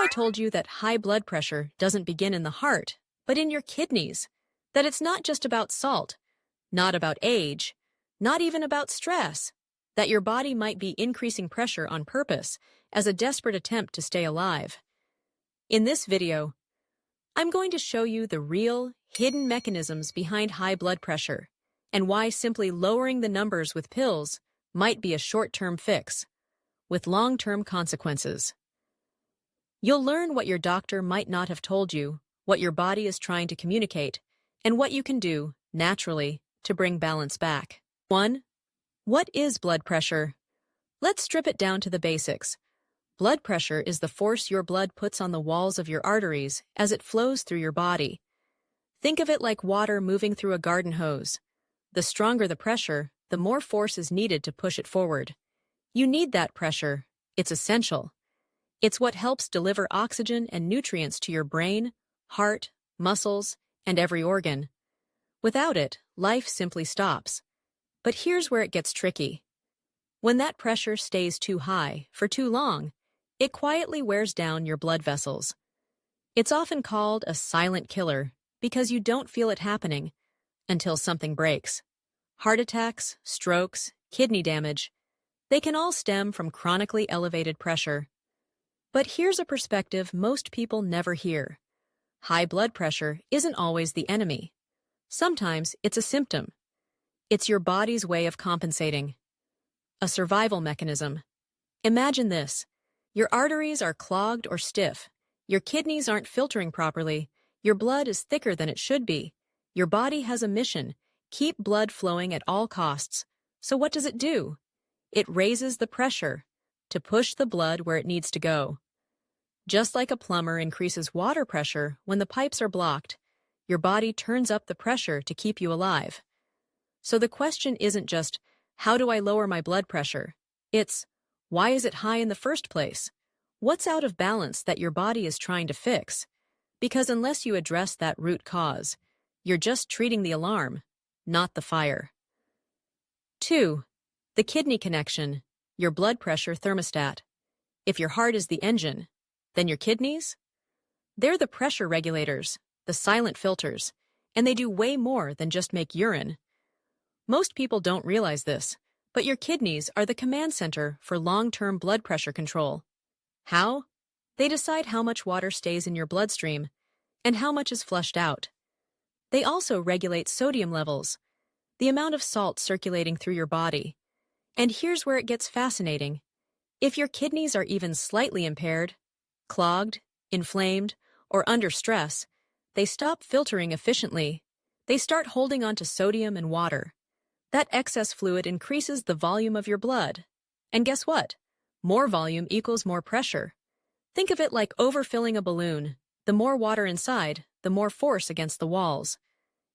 I told you that high blood pressure doesn't begin in the heart, but in your kidneys? That it's not just about salt, not about age, not even about stress, that your body might be increasing pressure on purpose as a desperate attempt to stay alive. In this video, I'm going to show you the real, hidden mechanisms behind high blood pressure and why simply lowering the numbers with pills might be a short-term fix, with long-term consequences. You'll learn what your doctor might not have told you, what your body is trying to communicate, and what you can do, naturally, to bring balance back. 1. What is blood pressure? Let's strip it down to the basics. Blood pressure is the force your blood puts on the walls of your arteries as it flows through your body. Think of it like water moving through a garden hose. The stronger the pressure, the more force is needed to push it forward. You need that pressure. It's essential. It's what helps deliver oxygen and nutrients to your brain, heart, muscles, and every organ. Without it, life simply stops. But here's where it gets tricky. When that pressure stays too high for too long, it quietly wears down your blood vessels. It's often called a silent killer because you don't feel it happening until something breaks. Heart attacks, strokes, kidney damage, they can all stem from chronically elevated pressure. But here's a perspective most people never hear. High blood pressure isn't always the enemy. Sometimes it's a symptom. It's your body's way of compensating. A survival mechanism. Imagine this. Your arteries are clogged or stiff. Your kidneys aren't filtering properly. Your blood is thicker than it should be. Your body has a mission. Keep blood flowing at all costs. So what does it do? It raises the pressure to push the blood where it needs to go. Just like a plumber increases water pressure when the pipes are blocked, your body turns up the pressure to keep you alive. So the question isn't just, how do I lower my blood pressure? It's, why is it high in the first place? What's out of balance that your body is trying to fix? Because unless you address that root cause, you're just treating the alarm, not the fire. 2. The kidney connection, your blood pressure thermostat. If your heart is the engine, then your kidneys? They're the pressure regulators, the silent filters, and they do way more than just make urine. Most people don't realize this, but your kidneys are the command center for long-term blood pressure control. How? They decide how much water stays in your bloodstream and how much is flushed out. They also regulate sodium levels, the amount of salt circulating through your body. And here's where it gets fascinating. If your kidneys are even slightly impaired, clogged, inflamed, or under stress, they stop filtering efficiently. They start holding on to sodium and water. That excess fluid increases the volume of your blood. And guess what? More volume equals more pressure. Think of it like overfilling a balloon. The more water inside, the more force against the walls.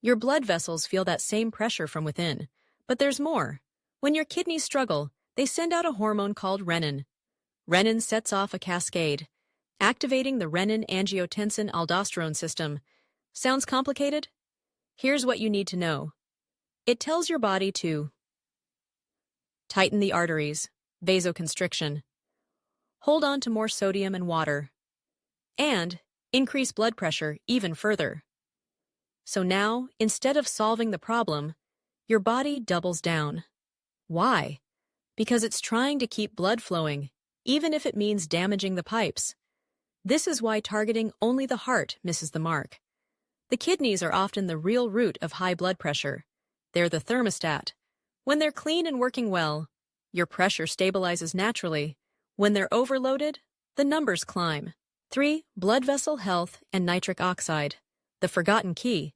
Your blood vessels feel that same pressure from within. But there's more. When your kidneys struggle, they send out a hormone called renin. Renin sets off a cascade, activating the renin-angiotensin-aldosterone system. Sounds complicated? Here's what you need to know. It tells your body to tighten the arteries, vasoconstriction, hold on to more sodium and water, and increase blood pressure even further. So now, instead of solving the problem, your body doubles down. Why? Because it's trying to keep blood flowing, even if it means damaging the pipes. This is why targeting only the heart misses the mark. The kidneys are often the real root of high blood pressure. They're the thermostat. When they're clean and working well, your pressure stabilizes naturally. When they're overloaded, the numbers climb. 3. Blood vessel health and nitric oxide. The forgotten key.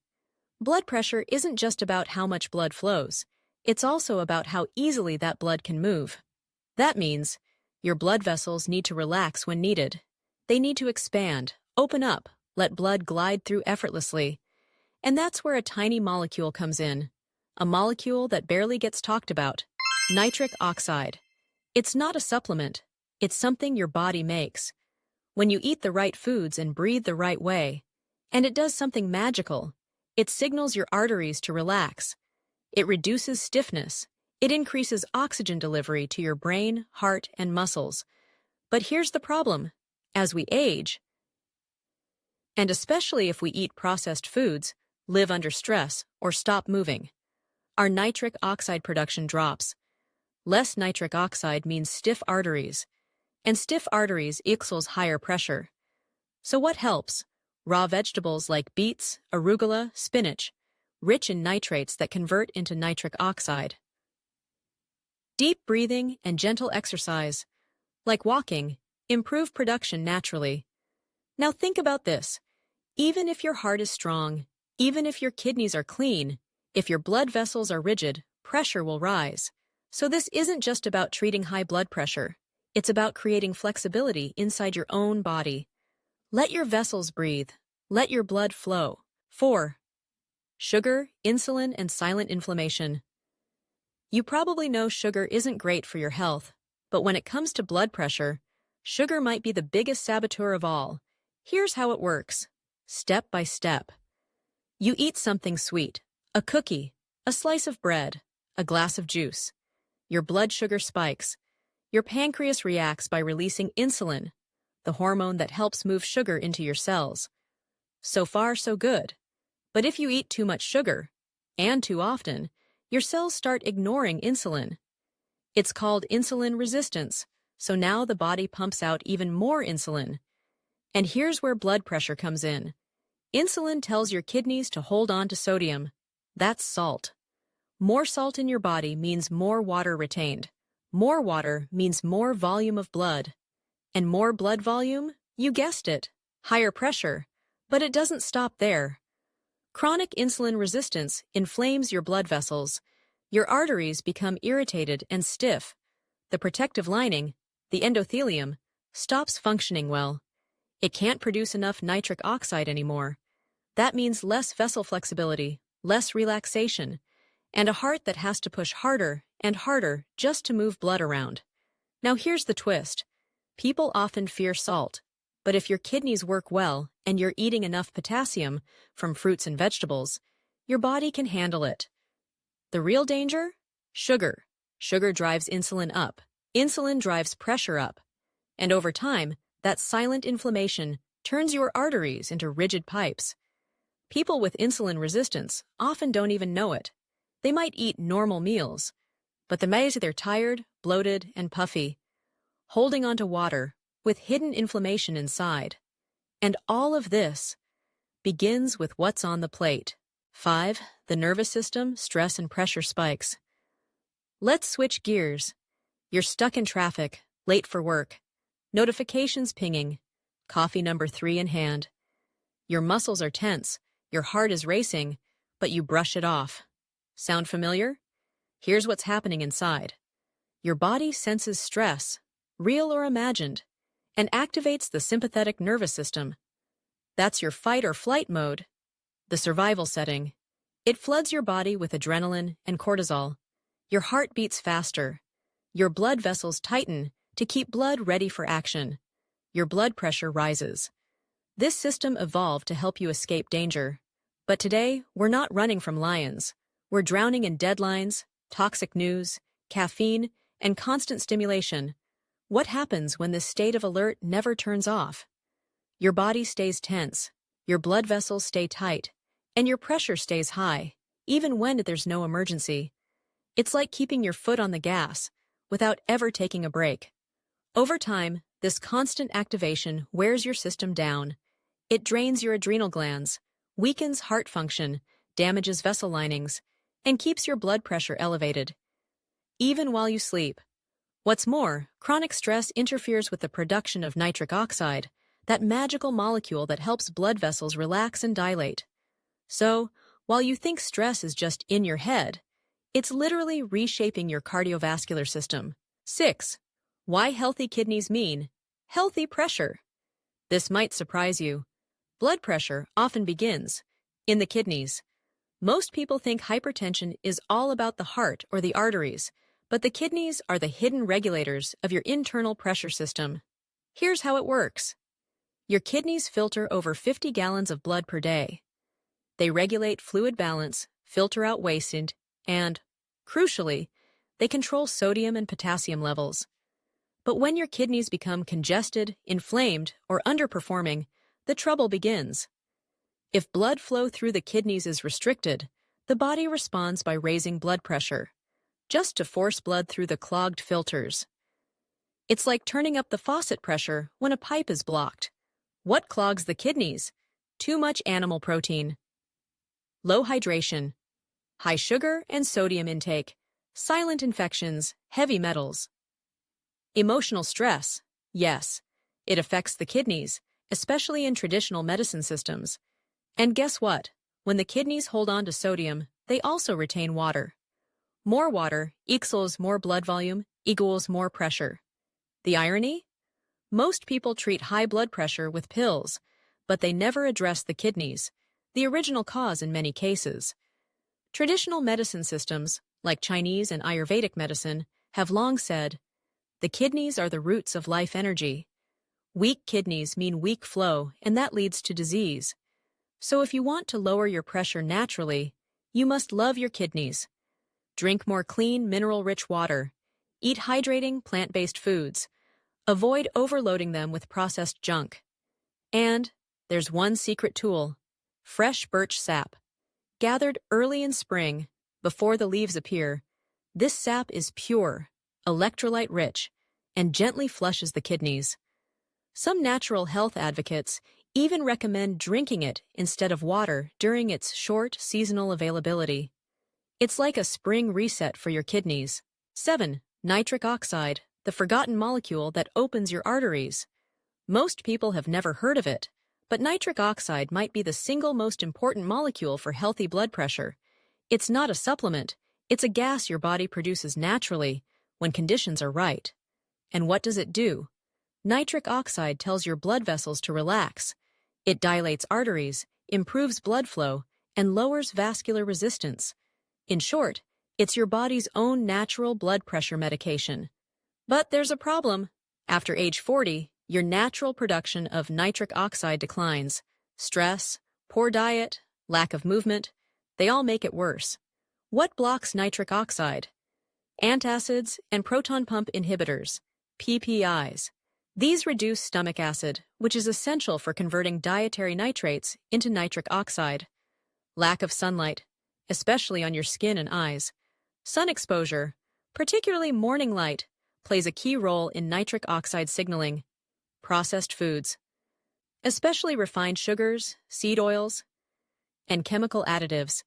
Blood pressure isn't just about how much blood flows. It's also about how easily that blood can move. That means your blood vessels need to relax when needed. They need to expand, open up, let blood glide through effortlessly. And that's where a tiny molecule comes in. A molecule that barely gets talked about. Nitric oxide. It's not a supplement. It's something your body makes. When you eat the right foods and breathe the right way, and it does something magical. It signals your arteries to relax. It reduces stiffness. It increases oxygen delivery to your brain, heart, and muscles. But here's the problem. As we age, And especially if we eat processed foods, live under stress, or stop moving, our nitric oxide production drops. Less nitric oxide means stiff arteries, and stiff arteries equals higher pressure. So what helps? Raw vegetables like beets, arugula, spinach, rich in nitrates that convert into nitric oxide. Deep breathing and gentle exercise, like walking, improve production naturally. Now think about this. Even if your heart is strong, even if your kidneys are clean, if your blood vessels are rigid, pressure will rise. So this isn't just about treating high blood pressure. It's about creating flexibility inside your own body. Let your vessels breathe. Let your blood flow. 4. Sugar, insulin, and silent inflammation. You probably know sugar isn't great for your health, but when it comes to blood pressure, sugar might be the biggest saboteur of all. Here's how it works. Step by step. You eat something sweet, a cookie, a slice of bread, a glass of juice. Your blood sugar spikes. Your pancreas reacts by releasing insulin, the hormone that helps move sugar into your cells. So far, so good. But if you eat too much sugar, and too often, your cells start ignoring insulin. It's called insulin resistance, so now the body pumps out even more insulin. And here's where blood pressure comes in. Insulin tells your kidneys to hold on to sodium. That's salt. More salt in your body means more water retained. More water means more volume of blood. And more blood volume? You guessed it. Higher pressure. But it doesn't stop there. Chronic insulin resistance inflames your blood vessels. Your arteries become irritated and stiff. The protective lining, the endothelium, stops functioning well. It can't produce enough nitric oxide anymore. That means less vessel flexibility, less relaxation, and a heart that has to push harder and harder just to move blood around. Now here's the twist. People often fear salt, but if your kidneys work well and you're eating enough potassium from fruits and vegetables, your body can handle it. The real danger? Sugar. Sugar drives insulin up. Insulin drives pressure up. And over time, that silent inflammation turns your arteries into rigid pipes. People with insulin resistance often don't even know it. They might eat normal meals, but the days they're tired, bloated, and puffy, holding onto water with hidden inflammation inside. And all of this begins with what's on the plate. 5. The nervous system, stress and pressure spikes. Let's switch gears. You're stuck in traffic, late for work, notifications pinging, coffee number 3 in hand. Your muscles are tense, your heart is racing, but you brush it off. Sound familiar? Here's what's happening inside. Your body senses stress, real or imagined, and activates the sympathetic nervous system. That's your fight or flight mode, the survival setting. It floods your body with adrenaline and cortisol. Your heart beats faster. Your blood vessels tighten to keep blood ready for action. Your blood pressure rises. This system evolved to help you escape danger. But today, we're not running from lions. We're drowning in deadlines, toxic news, caffeine, and constant stimulation. What happens when this state of alert never turns off? Your body stays tense, your blood vessels stay tight, and your pressure stays high, even when there's no emergency. It's like keeping your foot on the gas without ever taking a break. Over time, this constant activation wears your system down. It drains your adrenal glands, weakens heart function, damages vessel linings, and keeps your blood pressure elevated, even while you sleep. What's more, chronic stress interferes with the production of nitric oxide, that magical molecule that helps blood vessels relax and dilate. So, while you think stress is just in your head, it's literally reshaping your cardiovascular system. 6. Why healthy kidneys mean healthy pressure. This might surprise you. Blood pressure often begins in the kidneys. Most people think hypertension is all about the heart or the arteries, but the kidneys are the hidden regulators of your internal pressure system. Here's how it works. Your kidneys filter over 50 gallons of blood per day. They regulate fluid balance, filter out waste, and, crucially, they control sodium and potassium levels. But when your kidneys become congested, inflamed, or underperforming, the trouble begins. If blood flow through the kidneys is restricted, the body responds by raising blood pressure, just to force blood through the clogged filters. It's like turning up the faucet pressure when a pipe is blocked. What clogs the kidneys? Too much animal protein, low hydration, high sugar and sodium intake, silent infections, heavy metals. Emotional stress. Yes, it affects the kidneys, especially in traditional medicine systems. And guess what? When the kidneys hold on to sodium, they also retain water. More water equals more blood volume equals more pressure. The irony? Most people treat high blood pressure with pills, but they never address the kidneys, the original cause in many cases. Traditional medicine systems, like Chinese and Ayurvedic medicine, have long said, the kidneys are the roots of life energy. Weak kidneys mean weak flow, and that leads to disease. So if you want to lower your pressure naturally, you must love your kidneys. Drink more clean, mineral-rich water. Eat hydrating, plant-based foods. Avoid overloading them with processed junk. And there's one secret tool: fresh birch sap. Gathered early in spring, before the leaves appear, this sap is pure, electrolyte-rich, and gently flushes the kidneys. Some natural health advocates even recommend drinking it instead of water during its short seasonal availability. It's like a spring reset for your kidneys. 7. Nitric oxide, the forgotten molecule that opens your arteries. Most people have never heard of it, but nitric oxide might be the single most important molecule for healthy blood pressure. It's not a supplement, it's a gas your body produces naturally when conditions are right. And what does it do? Nitric oxide tells your blood vessels to relax. It dilates arteries, improves blood flow, and lowers vascular resistance. In short, it's your body's own natural blood pressure medication. But there's a problem. After age 40, your natural production of nitric oxide declines. Stress, poor diet, lack of movement, they all make it worse. What blocks nitric oxide? Antacids and proton pump inhibitors, PPIs. These reduce stomach acid, which is essential for converting dietary nitrates into nitric oxide. Lack of sunlight, especially on your skin and eyes. Sun exposure, particularly morning light, plays a key role in nitric oxide signaling. Processed foods, especially refined sugars, seed oils, and chemical additives.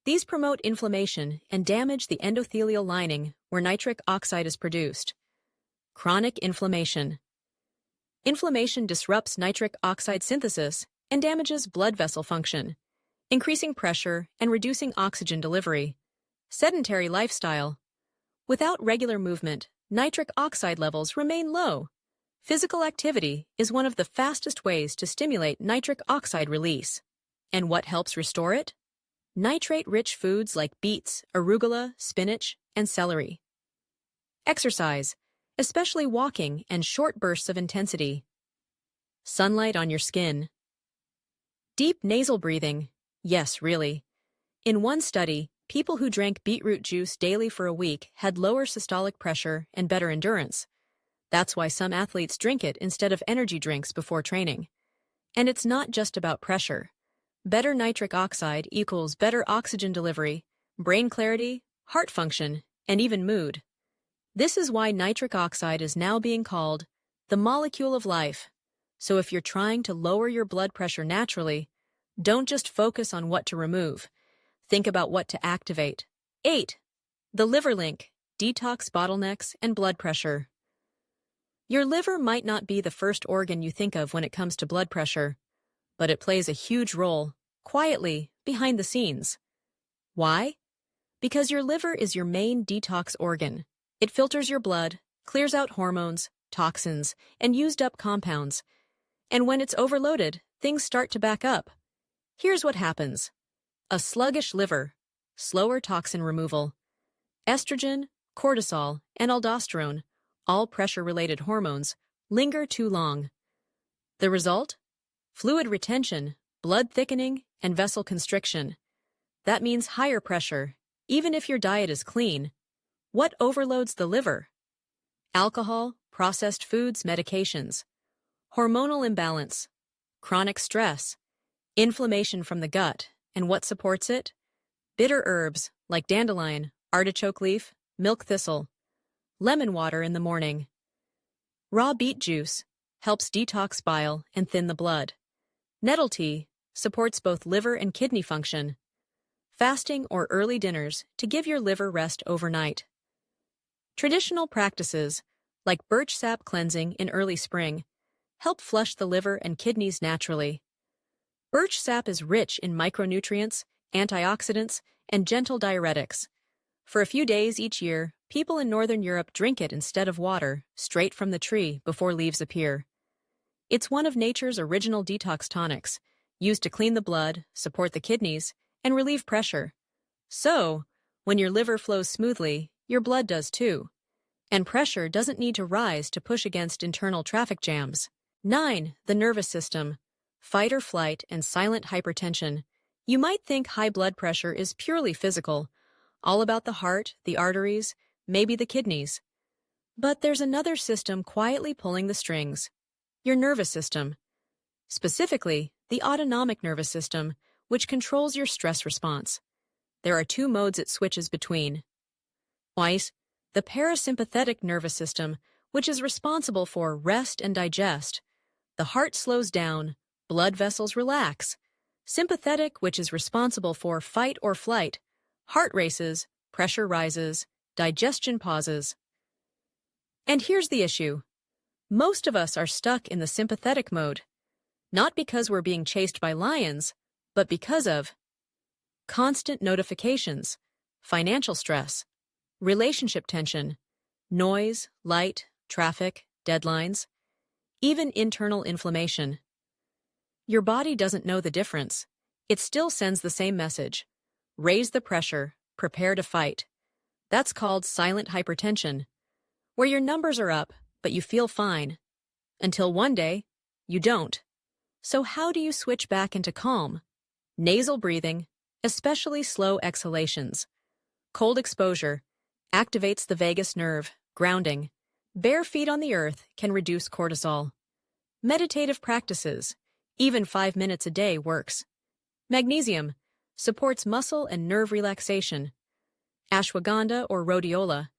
These promote inflammation and damage the endothelial lining where nitric oxide is produced. Chronic inflammation. Inflammation disrupts nitric oxide synthesis and damages blood vessel function, increasing pressure and reducing oxygen delivery. Sedentary lifestyle. Without regular movement, nitric oxide levels remain low. Physical activity is one of the fastest ways to stimulate nitric oxide release. And what helps restore it? Nitrate-rich foods like beets, arugula, spinach, and celery. Exercise, especially walking and short bursts of intensity. Sunlight on your skin. Deep nasal breathing. Yes, really. In one study, people who drank beetroot juice daily for a week had lower systolic pressure and better endurance. That's why some athletes drink it instead of energy drinks before training. And it's not just about pressure. Better nitric oxide equals better oxygen delivery, brain clarity, heart function, and even mood. This is why nitric oxide is now being called the molecule of life. So if you're trying to lower your blood pressure naturally, don't just focus on what to remove. Think about what to activate. 8. The liver link, detox, bottlenecks, and blood pressure. Your liver might not be the first organ you think of when it comes to blood pressure, but it plays a huge role, quietly, behind the scenes. Why? Because your liver is your main detox organ. It filters your blood, clears out hormones, toxins, and used-up compounds. And when it's overloaded, things start to back up. Here's what happens. A sluggish liver, slower toxin removal. Estrogen, cortisol, and aldosterone, all pressure-related hormones, linger too long. The result? Fluid retention, blood thickening, and vessel constriction. That means higher pressure, even if your diet is clean. What overloads the liver? Alcohol, processed foods, medications. Hormonal imbalance. Chronic stress. Inflammation from the gut, and what supports it? Bitter herbs like dandelion, artichoke leaf, milk thistle, lemon water in the morning. Raw beet juice helps detox bile and thin the blood. Nettle tea supports both liver and kidney function. Fasting or early dinners to give your liver rest overnight. Traditional practices, like birch sap cleansing in early spring, help flush the liver and kidneys naturally. Birch sap is rich in micronutrients, antioxidants, and gentle diuretics. For a few days each year, people in Northern Europe drink it instead of water, straight from the tree before leaves appear. It's one of nature's original detox tonics, used to clean the blood, support the kidneys, and relieve pressure. So, when your liver flows smoothly, your blood does too. And pressure doesn't need to rise to push against internal traffic jams. 9. The nervous system. Fight or flight and silent hypertension. You might think high blood pressure is purely physical, all about the heart, the arteries, maybe the kidneys. But there's another system quietly pulling the strings. Your nervous system. Specifically, the autonomic nervous system, which controls your stress response. There are two modes it switches between. Twice, the parasympathetic nervous system, which is responsible for rest and digest. The heart slows down, blood vessels relax. Sympathetic, which is responsible for fight or flight. Heart races, pressure rises, digestion pauses. And here's the issue. Most of us are stuck in the sympathetic mode. Not because we're being chased by lions, but because of constant notifications, financial stress, relationship tension, noise, light, traffic, deadlines, even internal inflammation. Your body doesn't know the difference. It still sends the same message. Raise the pressure, prepare to fight. That's called silent hypertension, where your numbers are up, but you feel fine. Until one day, you don't. So how do you switch back into calm? Nasal breathing, especially slow exhalations. Cold exposure activates the vagus nerve, grounding. Bare feet on the earth can reduce cortisol. Meditative practices, even 5 minutes a day works. Magnesium supports muscle and nerve relaxation. Ashwagandha or rhodiola,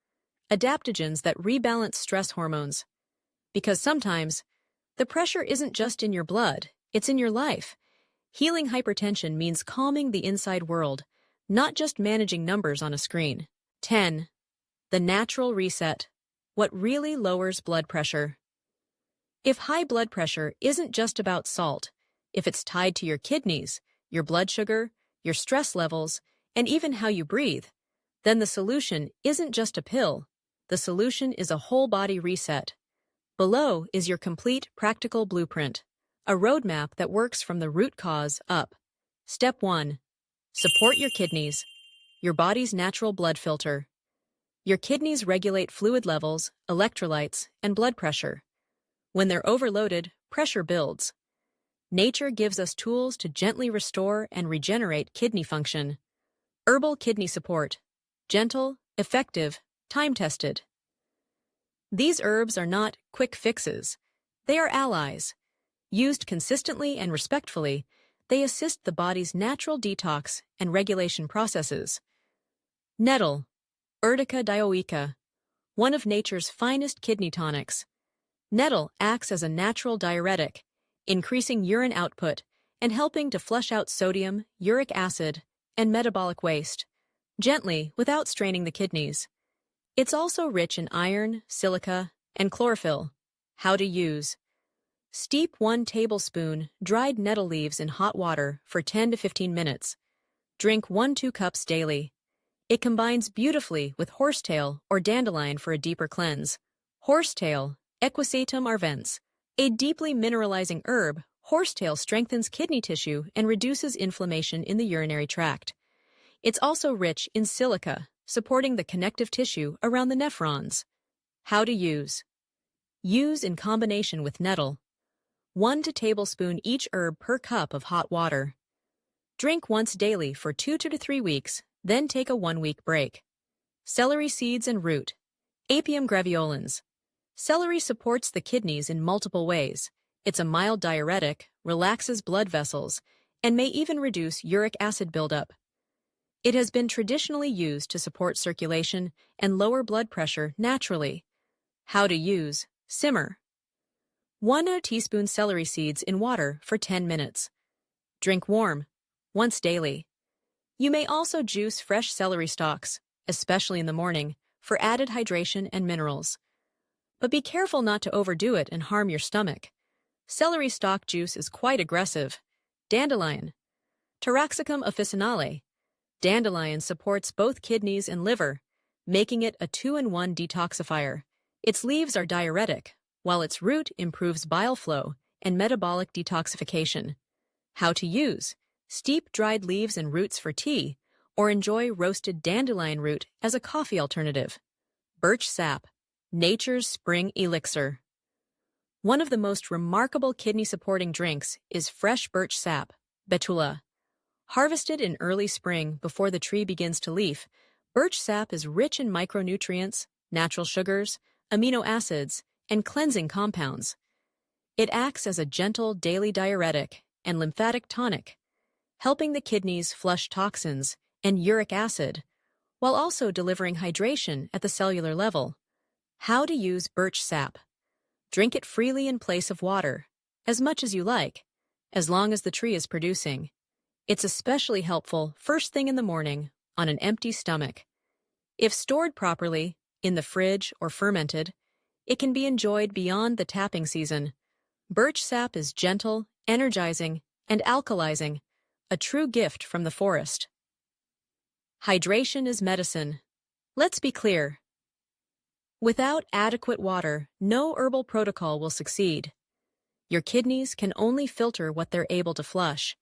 adaptogens that rebalance stress hormones. Because sometimes, the pressure isn't just in your blood, it's in your life. Healing hypertension means calming the inside world, not just managing numbers on a screen. 10. The natural reset. What really lowers blood pressure? If high blood pressure isn't just about salt, if it's tied to your kidneys, your blood sugar, your stress levels, and even how you breathe, then the solution isn't just a pill. The solution is a whole-body reset. Below is your complete practical blueprint, a roadmap that works from the root cause up. Step 1. Support your kidneys, your body's natural blood filter. Your kidneys regulate fluid levels, electrolytes, and blood pressure. When they're overloaded, pressure builds. Nature gives us tools to gently restore and regenerate kidney function. Herbal kidney support. Gentle, effective, time-tested. These herbs are not quick fixes. They are allies. Used consistently and respectfully, they assist the body's natural detox and regulation processes. Nettle, Urtica dioica, one of nature's finest kidney tonics. Nettle acts as a natural diuretic, increasing urine output and helping to flush out sodium, uric acid, and metabolic waste, gently without straining the kidneys. It's also rich in iron, silica, and chlorophyll. How to use. Steep 1 tablespoon dried nettle leaves in hot water for 10 to 15 minutes. Drink 1–2 cups daily. It combines beautifully with horsetail or dandelion for a deeper cleanse. Horsetail, Equisetum arvens. A deeply mineralizing herb, horsetail strengthens kidney tissue and reduces inflammation in the urinary tract. It's also rich in silica, supporting the connective tissue around the nephrons. How to use. Use in combination with nettle. 1 tablespoon each herb per cup of hot water. Drink once daily for 2 to 3 weeks, then take a 1-week break. Celery seeds and root. Apium graveolens. Celery supports the kidneys in multiple ways. It's a mild diuretic, relaxes blood vessels, and may even reduce uric acid buildup. It has been traditionally used to support circulation and lower blood pressure naturally. How to use: simmer. 1 teaspoon celery seeds in water for 10 minutes. Drink warm, once daily. You may also juice fresh celery stalks, especially in the morning, for added hydration and minerals. But be careful not to overdo it and harm your stomach. Celery stalk juice is quite aggressive. Dandelion. Taraxacum officinale. Dandelion supports both kidneys and liver, making it a 2-in-1 detoxifier. Its leaves are diuretic, while its root improves bile flow and metabolic detoxification. How to use: steep dried leaves and roots for tea, or enjoy roasted dandelion root as a coffee alternative. Birch sap, nature's spring elixir. One of the most remarkable kidney-supporting drinks is fresh birch sap, betula. Harvested in early spring before the tree begins to leaf, birch sap is rich in micronutrients, natural sugars, amino acids, and cleansing compounds. It acts as a gentle daily diuretic and lymphatic tonic, helping the kidneys flush toxins and uric acid, while also delivering hydration at the cellular level. How to use birch sap: drink it freely in place of water, as much as you like, as long as the tree is producing. It's especially helpful first thing in the morning on an empty stomach. If stored properly, in the fridge or fermented, it can be enjoyed beyond the tapping season. Birch sap is gentle, energizing, and alkalizing, a true gift from the forest. Hydration is medicine. Let's be clear. Without adequate water, no herbal protocol will succeed. Your kidneys can only filter what they're able to flush.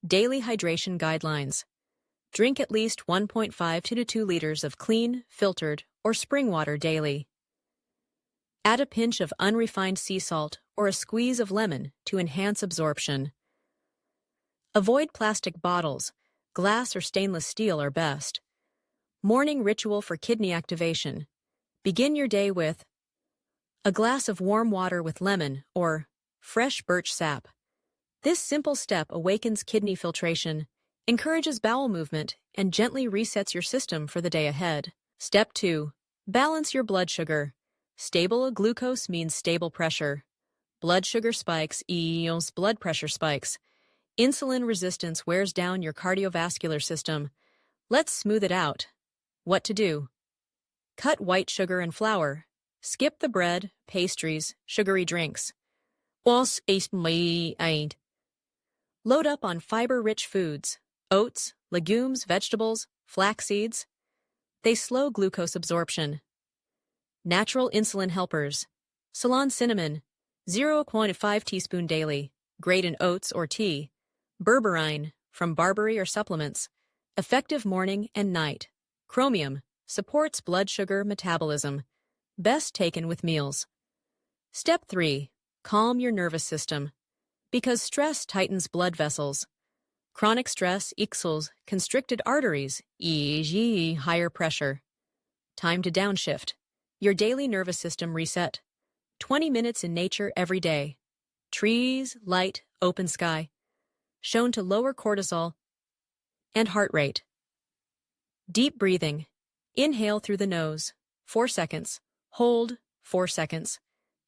Daily hydration guidelines. Drink at least 1.5 to 2 liters of clean, filtered, or spring water daily. Add a pinch of unrefined sea salt or a squeeze of lemon to enhance absorption. Avoid plastic bottles. Glass or stainless steel are best. Morning ritual for kidney activation. Begin your day with a glass of warm water with lemon or fresh birch sap. This simple step awakens kidney filtration, encourages bowel movement, and gently resets your system for the day ahead. Step 2. Balance your blood sugar. Stable glucose means stable pressure. Blood sugar spikes equals blood pressure spikes. Insulin resistance wears down your cardiovascular system. Let's smooth it out. What to do? Cut white sugar and flour. Skip the bread, pastries, sugary drinks. Load up on fiber-rich foods: oats, legumes, vegetables, flax seeds. They slow glucose absorption. Natural insulin helpers. Ceylon cinnamon, 0.5 teaspoon daily, grate in oats or tea. Berberine, from Barberry or supplements, effective morning and night. Chromium, supports blood sugar metabolism, best taken with meals. Step 3. Calm your nervous system. Because stress tightens blood vessels. Chronic stress equals constricted arteries, e.g. higher pressure. Time to downshift. Your daily nervous system reset. 20 minutes in nature every day. Trees, light, open sky. Shown to lower cortisol and heart rate. Deep breathing. Inhale through the nose, 4 seconds. Hold, 4 seconds.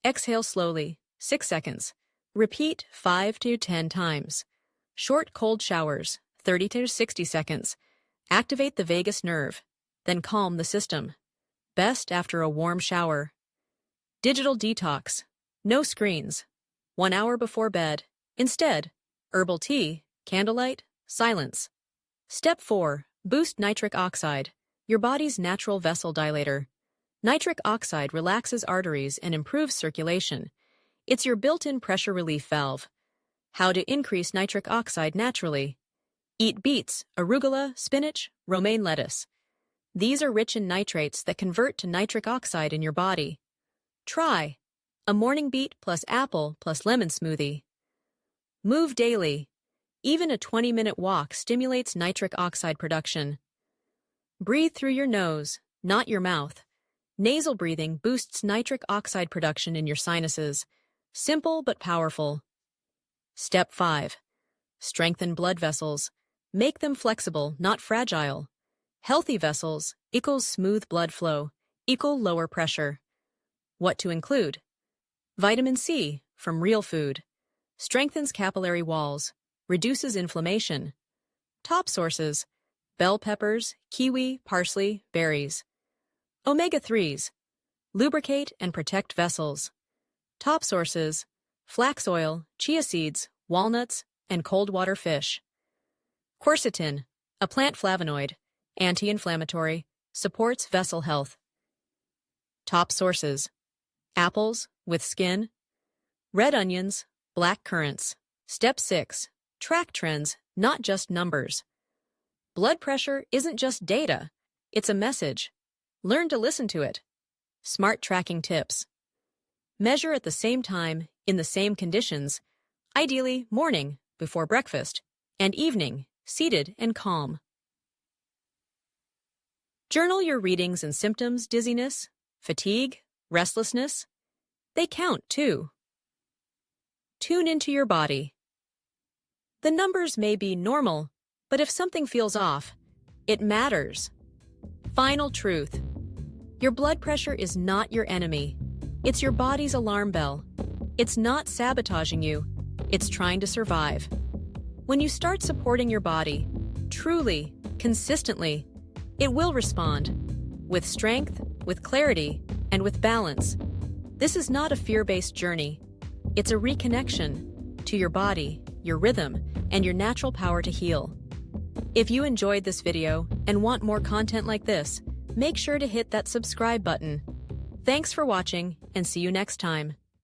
Exhale slowly, 6 seconds. Repeat 5 to 10 times. Short cold showers, 30 to 60 seconds. Activate the vagus nerve, then calm the system. Best after a warm shower. Digital detox. No screens. 1 hour before bed. Instead, herbal tea, candlelight, silence. Step 4. Boost nitric oxide, your body's natural vessel dilator. Nitric oxide relaxes arteries and improves circulation. It's your built-in pressure relief valve. How to increase nitric oxide naturally. Eat beets, arugula, spinach, romaine lettuce. These are rich in nitrates that convert to nitric oxide in your body. Try a morning beet plus apple plus lemon smoothie. Move daily. Even a 20-minute walk stimulates nitric oxide production. Breathe through your nose, not your mouth. Nasal breathing boosts nitric oxide production in your sinuses. Simple but powerful. Step 5. strengthen blood vessels. Make them flexible, not fragile. Healthy vessels equals smooth blood flow, equal lower pressure. What to include? Vitamin C from real food. Strengthens capillary walls, reduces inflammation. Top sources: bell peppers, kiwi, parsley, berries. Omega-3s lubricate and protect vessels. Top sources: flax oil, chia seeds, walnuts, and cold water fish. Quercetin, a plant flavonoid, anti-inflammatory, supports vessel health. Top sources: apples with skin, red onions, black currants. Step 6. Track trends, not just numbers. Blood pressure isn't just data, it's a message. Learn to listen to it. Smart tracking tips. Measure at the same time, in the same conditions, ideally morning, before breakfast, and evening, seated and calm. Journal your readings and symptoms: dizziness, fatigue, restlessness. They count, too. Tune into your body. The numbers may be normal, but if something feels off, it matters. Final truth. Your blood pressure is not your enemy. It's your body's alarm bell. It's not sabotaging you. It's trying to survive. When you start supporting your body, truly, consistently, it will respond. With strength, with clarity, and with balance. This is not a fear-based journey. It's a reconnection to your body, your rhythm, and your natural power to heal. If you enjoyed this video and want more content like this, make sure to hit that subscribe button. Thanks for watching, and see you next time.